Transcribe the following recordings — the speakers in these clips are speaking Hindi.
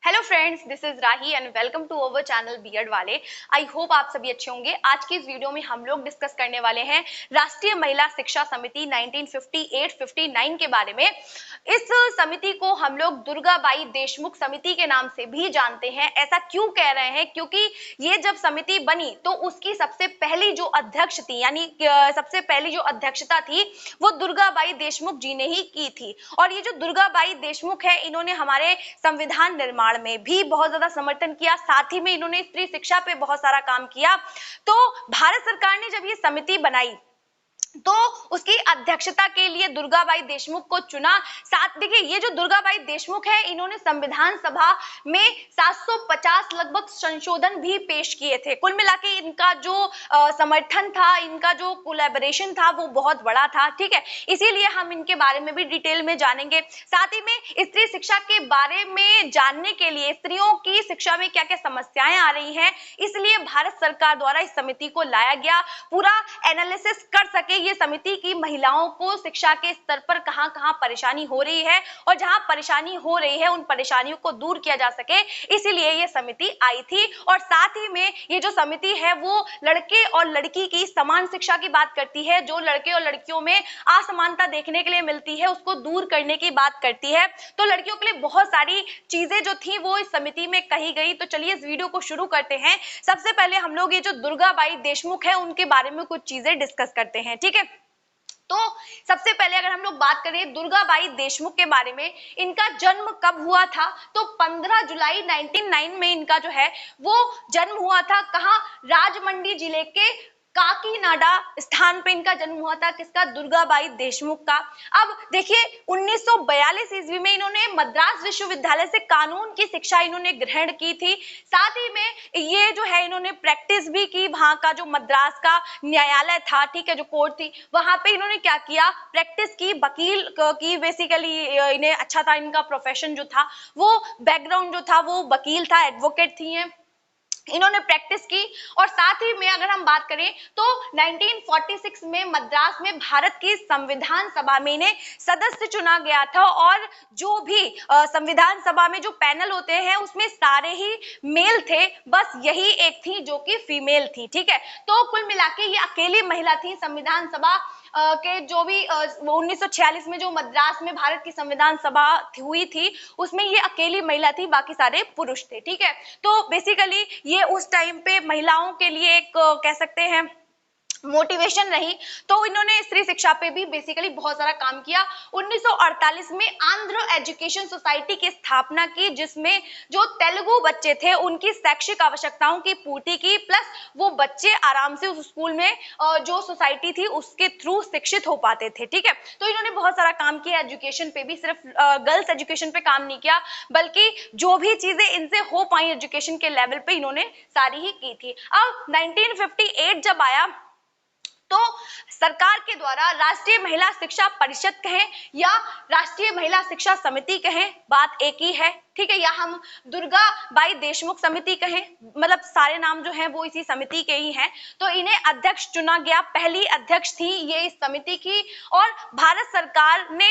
Hello friends, this is Rahi and welcome to our channel BEd वाले। आई होप आप सभी अच्छे होंगे। आज की इस वीडियो में हम लोग डिस्कस करने वाले हैं राष्ट्रीय महिला शिक्षा समिति 1958-59 के बारे में। इस समिति को हम लोग दुर्गाबाई देशमुख समिति के नाम से भी जानते हैं। ऐसा क्यों कह रहे हैं? क्योंकि ये जब समिति बनी तो उसकी सबसे पहली जो अध्यक्ष थी, यानी सबसे पहली जो अध्यक्षता थी वो दुर्गाबाई देशमुख जी ने ही की थी। और ये जो दुर्गाबाई देशमुख है, इन्होंने हमारे संविधान निर्माण में भी बहुत ज्यादा समर्थन किया, साथ ही में इन्होंने स्त्री शिक्षा पे बहुत सारा काम किया। तो भारत सरकार ने जब ये समिति बनाई तो उसकी अध्यक्षता के लिए दुर्गाबाई देशमुख को चुना। साथ देखिए, ये जो दुर्गाबाई देशमुख है, इन्होंने संविधान सभा में 750 लगभग संशोधन भी पेश किए थे। कुल मिला के इनका जो समर्थन था, इनका जो कोलैबोरेशन था वो बहुत बड़ा था। ठीक है, इसीलिए हम इनके बारे में भी डिटेल में जानेंगे। साथ ही में स्त्री शिक्षा के बारे में जानने के लिए, स्त्रियों की शिक्षा में क्या क्या समस्याएं आ रही हैं, इसलिए भारत सरकार द्वारा इस समिति को लाया गया, पूरा एनालिसिस कर सके ये समिति की महिलाओं को शिक्षा के स्तर पर कहां-कहां परेशानी हो रही है और जहां परेशानी हो रही है उन परेशानियों को दूर किया जा सके, इसीलिए ये समिति आई थी। और साथ ही में ये जो समिति है वो लड़के और लड़की की समान शिक्षा की बात करती है। जो लड़के और लड़कियों में असमानता देखने के लिए मिलती है उसको दूर करने की बात करती है। तो लड़कियों के लिए बहुत सारी चीजें जो थी वो इस समिति में कही गई। तो चलिए इस वीडियो को शुरू करते हैं। सबसे पहले हम लोग ये जो दुर्गाबाई देशमुख है उनके बारे में कुछ चीजें डिस्कस करते हैं। ठीक है, तो सबसे पहले अगर हम लोग बात करें दुर्गाबाई देशमुख के बारे में, इनका जन्म कब हुआ था? तो 15 जुलाई 1909 में इनका जो है वो जन्म हुआ था। कहाँ? राजमंड्री जिले के काकीनाडा स्थान पे इनका जन्म हुआ था। किसका? दुर्गाबाई देशमुख का। अब देखिए, 1942 ईस्वी में इन्होंने मद्रास विश्वविद्यालय से कानून की शिक्षा इन्होंने ग्रहण की थी। साथ ही में ये जो है इन्होंने प्रैक्टिस भी की। वहां का जो मद्रास का न्यायालय था, ठीक है, जो कोर्ट थी, वहां पे इन्होंने क्या किया? प्रैक्टिस की, वकील की। बेसिकली इन्हें अच्छा था, इनका प्रोफेशन जो था वो बैकग्राउंड जो था वो वकील था, एडवोकेट थी इन्होंने प्रैक्टिस की। और साथ ही में अगर हम बात करें तो 1946 में मद्रास में भारत की संविधान सभा में इन्हें सदस्य चुना गया था। और जो भी संविधान सभा में जो पैनल होते हैं उसमें सारे ही मेल थे, बस यही एक थी जो कि फीमेल थी। ठीक है, तो कुल मिला के ये अकेली महिला थी संविधान सभा के जो भी 1946 में जो मद्रास में भारत की संविधान सभा हुई थी उसमें ये अकेली महिला थी, बाकी सारे पुरुष थे। ठीक है, तो बेसिकली ये उस टाइम पे महिलाओं के लिए एक कह सकते हैं मोटिवेशन रही। तो इन्होंने स्त्री शिक्षा पे भी बेसिकली बहुत सारा काम किया। 1948 में आंध्र एजुकेशन सोसाइटी की स्थापना की, जिसमें जो तेलुगु बच्चे थे उनकी शैक्षिक आवश्यकताओं की पूर्ति की, प्लस वो बच्चे आराम से उस स्कूल में जो सोसाइटी थी उसके थ्रू शिक्षित हो पाते थे। ठीक है, तो इन्होंने बहुत सारा काम किया एजुकेशन पे भी। सिर्फ गर्ल्स एजुकेशन पे काम नहीं किया, बल्कि जो भी चीजें इनसे हो पाई एजुकेशन के लेवल पे इन्होंने सारी ही की थी। अब 1958 जब आया तो सरकार के द्वारा राष्ट्रीय महिला शिक्षा परिषद कहें या राष्ट्रीय महिला शिक्षा समिति कहें, बात एक ही है। ठीक है, या हम दुर्गाबाई देशमुख समिति कहें, मतलब सारे नाम जो हैं वो इसी समिति के ही हैं। तो इन्हें अध्यक्ष चुना गया। पहली अध्यक्ष थी ये इस समिति की। और भारत सरकार ने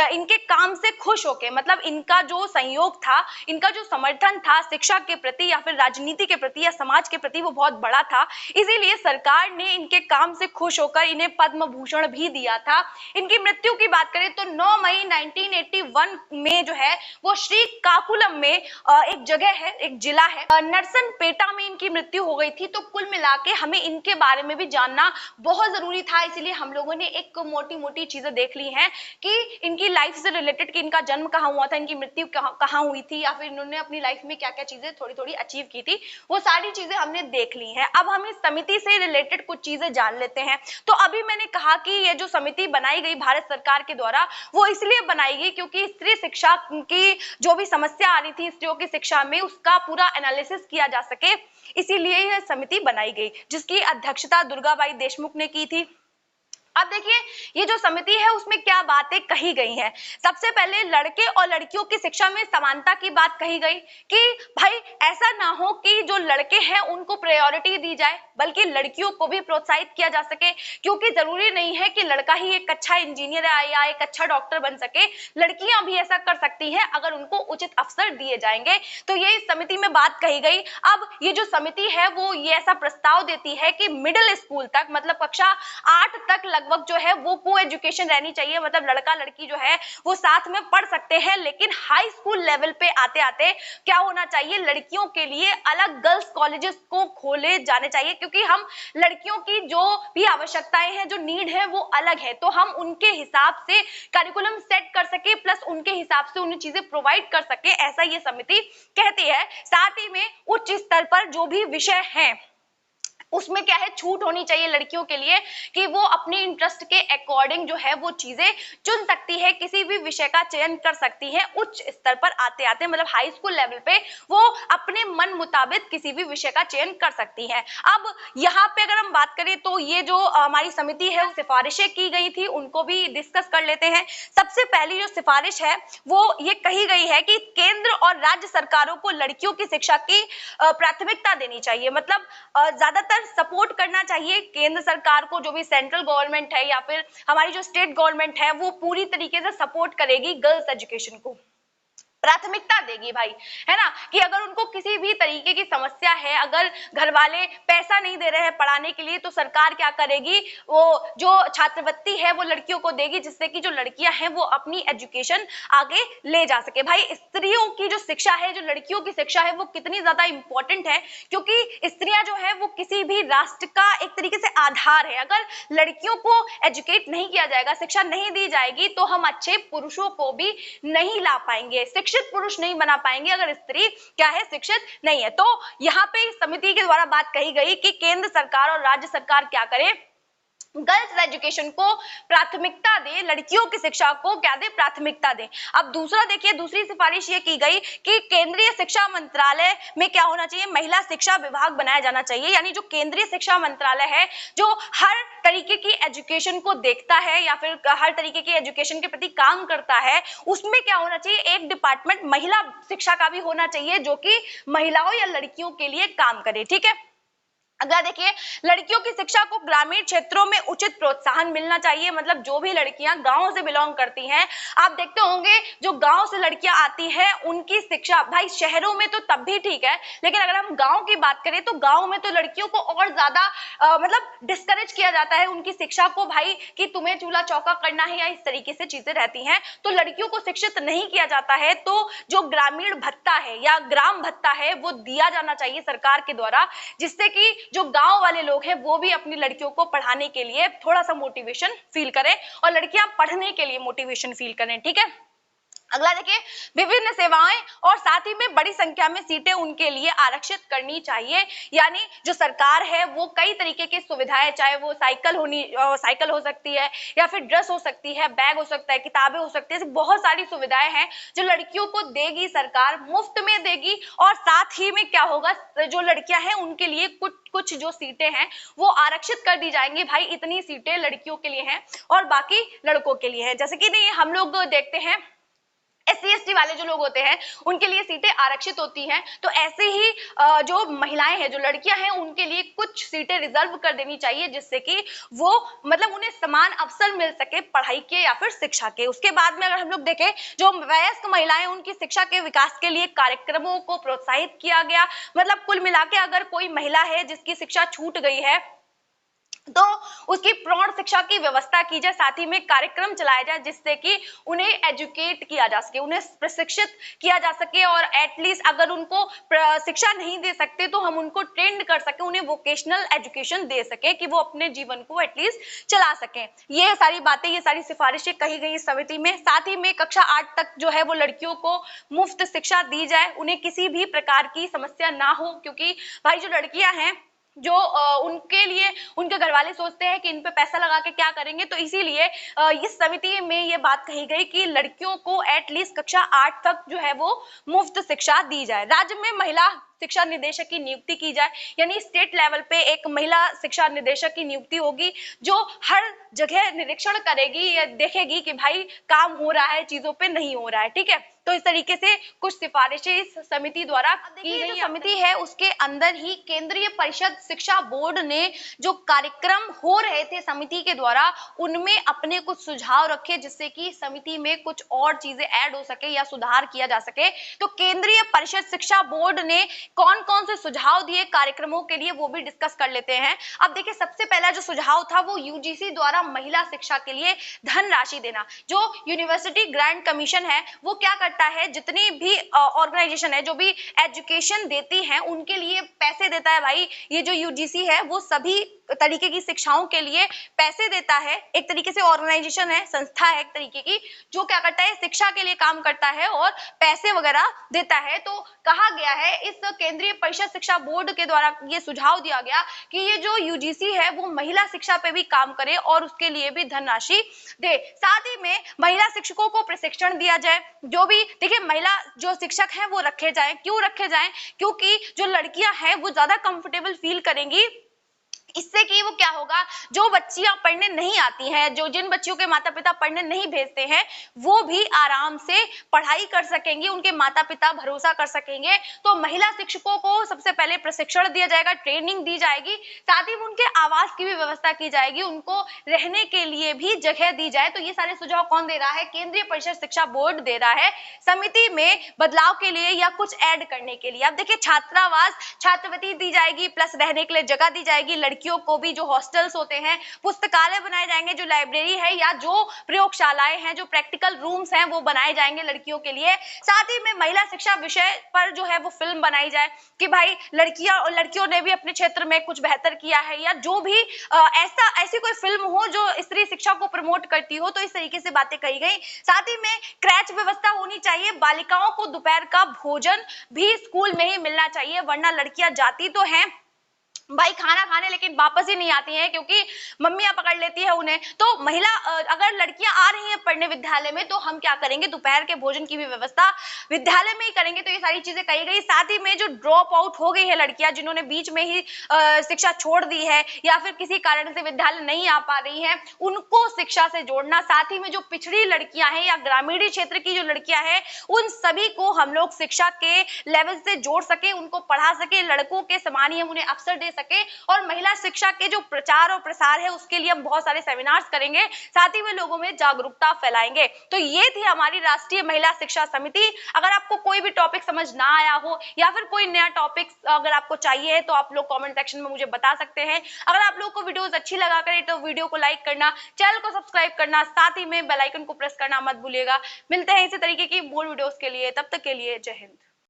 इनके काम से खुश होके, मतलब इनका जो सहयोग था, इनका जो समर्थन था शिक्षा के प्रति या फिर राजनीति के प्रति या समाज के प्रति, वो बहुत बड़ा था। इसीलिए सरकार ने इनके काम से खुश होकर इन्हें पद्म भूषण भी दिया था। इनकी मृत्यु की बात करें तो 9 मई 1981 में जो है वो श्री काकुलम में एक जगह है, एक जिला है नरसनपेटा में इनकी मृत्यु हो गई थी। तो कुल मिला के हमें इनके बारे में भी जानना बहुत जरूरी था, इसलिए हम लोगों ने एक मोटी मोटी चीजें देख ली हैं कि इनकी लाइफ से रिलेटेड, कि इनका जन्म कहाँ हुआ था, इनकी मृत्यु कहाँ हुई थी, या फिर इन्होंने अपनी लाइफ में क्या क्या चीजें थोड़ी थोड़ी अचीव की थी, वो सारी चीजें हमने देख ली हैं। अब हम इस समिति से रिलेटेड कुछ चीजें जान लेते हैं। तो अभी मैंने कहा कि ये जो समिति बनाई गई भारत सरकार के द्वारा वो इसलिए बनाई गई क्योंकि स्त्री शिक्षा की जो भी समस्या आ रही थी स्त्रियों की शिक्षा में, उसका पूरा एनालिसिस किया जा सके, इसीलिए यह समिति बनाई गई, जिसकी अध्यक्षता दुर्गाबाई देशमुख ने की थी। अब देखिए ये जो समिति है उसमें क्या बातें कही गई हैं। सबसे पहले लड़के और लड़कियों की शिक्षा में समानता की बात कही गई कि भाई ऐसा ना हो कि जो लड़के हैं उनको प्रायोरिटी दी जाए, बल्कि लड़कियों को भी प्रोत्साहित किया जा सके, क्योंकि जरूरी नहीं है कि लड़का ही एक अच्छा इंजीनियर या एक अच्छा डॉक्टर बन सके, लड़कियां भी ऐसा कर सकती हैं अगर उनको उचित अवसर दिए जाएंगे। तो ये इस समिति में बात कही गई। अब ये जो समिति है वो ये ऐसा प्रस्ताव देती है कि मिडिल स्कूल तक, मतलब कक्षा 8 तक लगभग जो है वो को एजुकेशन रहनी चाहिए, मतलब लड़का लड़की जो है वो साथ में पढ़ सकते हैं, लेकिन हाई स्कूल लेवल पे आते आते क्या होना चाहिए, लड़कियों के लिए अलग गर्ल्स कॉलेजेस को खोले जाने चाहिए, क्योंकि हम लड़कियों की जो भी आवश्यकताएं हैं, जो नीड है वो अलग है, तो हम उनके हिसाब से करिकुलम सेट कर सके, प्लस उनके हिसाब से उन्हें चीजें प्रोवाइड कर सके, ऐसा ये समिति कहती है। साथ ही में उच्च स्तर पर जो भी विषय हैं उसमें क्या है, छूट होनी चाहिए लड़कियों के लिए कि वो अपने इंटरेस्ट के अकॉर्डिंग जो है वो चीजें चुन सकती है, किसी भी विषय का चयन कर सकती है उच्च स्तर पर आते आते, मतलब हाई स्कूल लेवल पे वो अपने मन मुताबिक किसी भी विषय का चयन कर सकती है। अब यहाँ पे अगर हम बात करें तो ये जो हमारी समिति है सिफारिशें की गई थी उनको भी डिस्कस कर लेते हैं। सबसे पहली जो सिफारिश है वो ये कही गई है कि केंद्र और राज्य सरकारों को लड़कियों की शिक्षा की प्राथमिकता देनी चाहिए, मतलब ज्यादातर सपोर्ट करना चाहिए केंद्र सरकार को, जो भी सेंट्रल गवर्नमेंट है या फिर हमारी जो स्टेट गवर्नमेंट है वो पूरी तरीके से सपोर्ट करेगी गर्ल्स एजुकेशन को, प्राथमिकता देगी भाई, है ना, कि अगर उनको किसी भी तरीके की समस्या है, अगर घर वाले पैसा नहीं दे रहे हैं पढ़ाने के लिए, तो सरकार क्या करेगी, वो जो छात्रवृत्ति है वो लड़कियों को देगी, जिससे कि जो लड़कियां हैं वो अपनी एजुकेशन आगे ले जा सके। भाई स्त्रियों की जो शिक्षा है, जो लड़कियों की शिक्षा है वो कितनी ज्यादा इंपॉर्टेंट है, क्योंकि स्त्रियां जो है वो किसी भी राष्ट्र का एक तरीके से आधार है। अगर लड़कियों को एजुकेट नहीं किया जाएगा, शिक्षा नहीं दी जाएगी, तो हम अच्छे पुरुषों को भी नहीं ला पाएंगे, शिक्षित पुरुष नहीं बना पाएंगे अगर स्त्री क्या है, शिक्षित नहीं है। तो यहाँ पे समिति के द्वारा बात कही गई कि केंद्र सरकार और राज्य सरकार क्या करे, गर्ल्स एजुकेशन को प्राथमिकता दे, लड़कियों की शिक्षा को क्या दे, प्राथमिकता दे। अब दूसरा देखिए, दूसरी सिफारिश ये की गई कि केंद्रीय शिक्षा मंत्रालय में क्या होना चाहिए, महिला शिक्षा विभाग बनाया जाना चाहिए, यानी जो केंद्रीय शिक्षा मंत्रालय है जो हर तरीके की एजुकेशन को देखता है या फिर हर तरीके की एजुकेशन के प्रति काम करता है, उसमें क्या होना चाहिए, एक डिपार्टमेंट महिला शिक्षा का भी होना चाहिए जो कि महिलाओं या लड़कियों के लिए काम करे। ठीक है। अगला देखिए, लड़कियों की शिक्षा को ग्रामीण क्षेत्रों में उचित प्रोत्साहन मिलना चाहिए, मतलब जो भी लड़कियां गांव से बिलोंग करती हैं, आप देखते होंगे जो गांव से लड़कियां आती हैं उनकी शिक्षा, भाई शहरों में तो तब भी ठीक है, लेकिन अगर हम गांव की बात करें तो गांव में तो लड़कियों को और ज्यादा मतलब डिस्करेज किया जाता है उनकी शिक्षा को, भाई कि तुम्हें चूल्हा चौका करना है या इस तरीके से चीजें रहती हैं, तो लड़कियों को शिक्षित नहीं किया जाता है। तो जो ग्रामीण भत्ता है या ग्राम भत्ता है वो दिया जाना चाहिए सरकार के द्वारा, जिससे कि जो गांव वाले लोग हैं वो भी अपनी लड़कियों को पढ़ाने के लिए थोड़ा सा मोटिवेशन फील करें और लड़कियां पढ़ने के लिए मोटिवेशन फील करें। ठीक है। अगला देखिए, विभिन्न सेवाएं और साथ ही में बड़ी संख्या में सीटें उनके लिए आरक्षित करनी चाहिए, यानी जो सरकार है वो कई तरीके की सुविधाएं, चाहे वो साइकिल हो सकती है या फिर ड्रेस हो सकती है, बैग हो सकता है, किताबें हो सकती है, बहुत सारी सुविधाएं हैं जो लड़कियों को देगी सरकार, मुफ्त में देगी, और साथ ही में क्या होगा, जो लड़कियां हैं उनके लिए कुछ जो सीटें हैं वो आरक्षित कर दी जाएंगी, भाई इतनी सीटें लड़कियों के लिए हैं और बाकी लड़कों के लिए है। जैसे कि नहीं हम लोग देखते हैं SC ST वाले जो लोग होते हैं उनके लिए सीटें आरक्षित होती हैं, तो ऐसे ही जो महिलाएं हैं, जो लड़कियां हैं, उनके लिए कुछ सीटें रिजर्व कर देनी चाहिए, जिससे कि वो मतलब उन्हें समान अवसर मिल सके पढ़ाई के या फिर शिक्षा के। उसके बाद में अगर हम लोग देखें, जो वयस्क महिलाएं उनकी शिक्षा के विकास के लिए कार्यक्रमों को प्रोत्साहित किया गया, मतलब कुल मिला के अगर कोई महिला है जिसकी शिक्षा छूट गई है तो उसकी प्रौढ़ शिक्षा की व्यवस्था की जाए, साथ ही में कार्यक्रम चलाया जाए जिससे कि उन्हें एजुकेट किया जा सके, उन्हें प्रशिक्षित किया जा सके, और एटलीस्ट अगर उनको शिक्षा नहीं दे सकते तो हम उनको ट्रेंड कर सके, उन्हें वोकेशनल एजुकेशन दे सके कि वो अपने जीवन को एटलीस्ट चला सकें। ये सारी बातें, ये सारी सिफारिशें कही गई इस समिति में। साथ ही में कक्षा 8 तक जो है वो लड़कियों को मुफ्त शिक्षा दी जाए, उन्हें किसी भी प्रकार की समस्या ना हो, क्योंकि भाई जो लड़कियां हैं जो उनके लिए उनके घर वाले सोचते हैं कि इन पे पैसा लगा के क्या करेंगे, तो इसीलिए इस समिति में ये बात कही गई कि लड़कियों को एटलीस्ट कक्षा 8 तक जो है वो मुफ्त शिक्षा दी जाए। राज्य में महिला शिक्षा निदेशक की नियुक्ति की जाए, यानी स्टेट लेवल पे एक महिला शिक्षा निदेशक की नियुक्ति होगी जो हर जगह निरीक्षण करेगी या देखेगी कि भाई काम हो रहा है, चीजों पे नहीं हो रहा है। ठीक है, तो इस तरीके से कुछ सिफारिशें इस समिति द्वारा की गई। समिति है उसके अंदर ही केंद्रीय परिषद शिक्षा बोर्ड ने जो कार्यक्रम हो रहे थे समिति के द्वारा उनमें अपने कुछ सुझाव रखे, जिससे कि समिति में कुछ और चीजें ऐड हो सके या सुधार किया जा सके। तो केंद्रीय परिषद शिक्षा बोर्ड ने कौन कौन से सुझाव दिए कार्यक्रमों के लिए, वो भी डिस्कस कर लेते हैं। अब देखिए, सबसे पहला जो सुझाव था वो यूजीसी द्वारा महिला शिक्षा के लिए धनराशि देना। जो यूनिवर्सिटी ग्रांट कमीशन है वो क्या करता है, जितनी भी ऑर्गेनाइजेशन है जो भी एजुकेशन देती हैं उनके लिए पैसे देता है। भाई ये जो यूजीसी है वो सभी तरीके की शिक्षाओं के लिए पैसे देता है। एक तरीके से ऑर्गेनाइजेशन है, संस्था है एक तरीके की, जो क्या करता है, शिक्षा के लिए काम करता है और पैसे वगैरह देता है। तो कहा गया है इस केंद्रीय परिषद शिक्षा बोर्ड के द्वारा ये सुझाव दिया गया कि ये जो यूजीसी है वो महिला शिक्षा पे भी काम करे और उसके लिए भी धनराशि दे। साथ ही में महिला शिक्षकों को प्रशिक्षण दिया जाए। जो भी देखिए, महिला जो शिक्षक हैं वो रखे जाएं। क्यों रखे जाएं? क्योंकि जो लड़कियां हैं वो ज्यादा कंफर्टेबल फील करेंगी। इससे कि वो क्या होगा, जो बच्चियां पढ़ने नहीं आती हैं, जो जिन बच्चियों के माता पिता पढ़ने नहीं भेजते हैं, वो भी आराम से पढ़ाई कर सकेंगे, उनके माता पिता भरोसा कर सकेंगे। तो महिला शिक्षकों को सबसे पहले प्रशिक्षण दिया जाएगा, ट्रेनिंग दी जाएगी, साथ ही उनके आवास की भी व्यवस्था की जाएगी, उनको रहने के लिए भी जगह दी जाए। तो ये सारे सुझाव कौन दे रहा है? केंद्रीय परिषद शिक्षा बोर्ड दे रहा है समिति में बदलाव के लिए या कुछ ऐड करने के लिए। अब देखिए, छात्रावास छात्रवृत्ति दी जाएगी, प्लस रहने के लिए जगह दी जाएगी। लड़कियों को भी जो हॉस्टल्स होते हैं, पुस्तकालय बनाए जाएंगे, जो लाइब्रेरी है या जो प्रयोगशालाएं हैं, जो प्रैक्टिकल रूम्स हैं वो बनाए जाएंगे लड़कियों के लिए। साथ ही में महिला शिक्षा विषय पर जो है वो फिल्म बनाई जाए कि भाई लड़कियां और लड़कियों ने भी अपने क्षेत्र में कुछ बेहतर किया है, या जो भी ऐसी कोई फिल्म हो जो स्त्री शिक्षा को प्रमोट करती हो। तो इस तरीके से बातें कही गई। साथ ही में क्रैच व्यवस्था होनी चाहिए। बालिकाओं को दोपहर का भोजन भी स्कूल में ही मिलना चाहिए, वरना लड़कियां जाती तो हैं भाई खाना खाने, लेकिन वापस ही नहीं आती हैं क्योंकि मम्मियां पकड़ लेती है उन्हें। तो महिला अगर लड़कियां आ रही हैं पढ़ने विद्यालय में, तो हम क्या करेंगे, दोपहर के भोजन की भी व्यवस्था विद्यालय में ही करेंगे। तो ये सारी चीजें कही गई। साथ ही में जो ड्रॉप आउट हो गई है लड़कियां, जिन्होंने बीच में ही शिक्षा छोड़ दी है या फिर किसी कारण से विद्यालय नहीं आ पा रही है, उनको शिक्षा से जोड़ना। साथ ही में जो पिछड़ी लड़कियां हैं या ग्रामीण क्षेत्र की जो लड़कियां हैं, उन सभी को हम लोग शिक्षा के लेवल से जोड़ सके, उनको पढ़ा सके, लड़कों के समान ही हम उन्हें अवसर दे सके। और महिला शिक्षा के जो प्रचार और प्रसार है उसके लिए हम बहुत सारे सेमिनार्स करेंगे, साथ ही में लोगों में जागरूकता फैलाएंगे। तो ये थी हमारी राष्ट्रीय महिला शिक्षा समिति। अगर आपको कोई भी टॉपिक समझ ना आया हो या फिर कोई नया टॉपिक अगर आपको चाहिए तो आप लोग कमेंट सेक्शन में मुझे बता सकते हैं। अगर आप लोगों को वीडियोस अच्छी लगा करे तो वीडियो को लाइक करना, चैनल को सब्सक्राइब करना, साथ ही में बेल आइकन को प्रेस करना मत भूलिएगा। मिलते हैं इसी तरीके की मोर वीडियोस के लिए, तब तक के लिए जय हिंद।